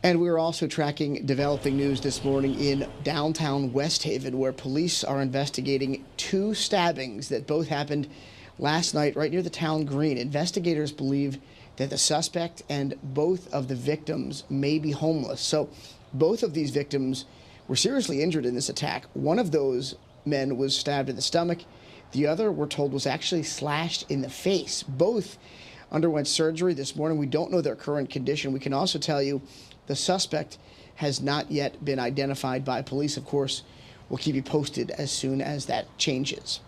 And we're also tracking developing news this morning in downtown West Haven, where police are investigating two stabbings that both happened last night right near the town green. Investigators believe that the suspect and both of the victims may be homeless. So both of these victims were seriously injured in this attack. One of those men was stabbed in the stomach. The other, we're told, was actually slashed in the face. Both underwent surgery this morning. We don't know their current condition. We can also tell you the suspect has not yet been identified by police. Of course, we'll keep you posted as soon as that changes.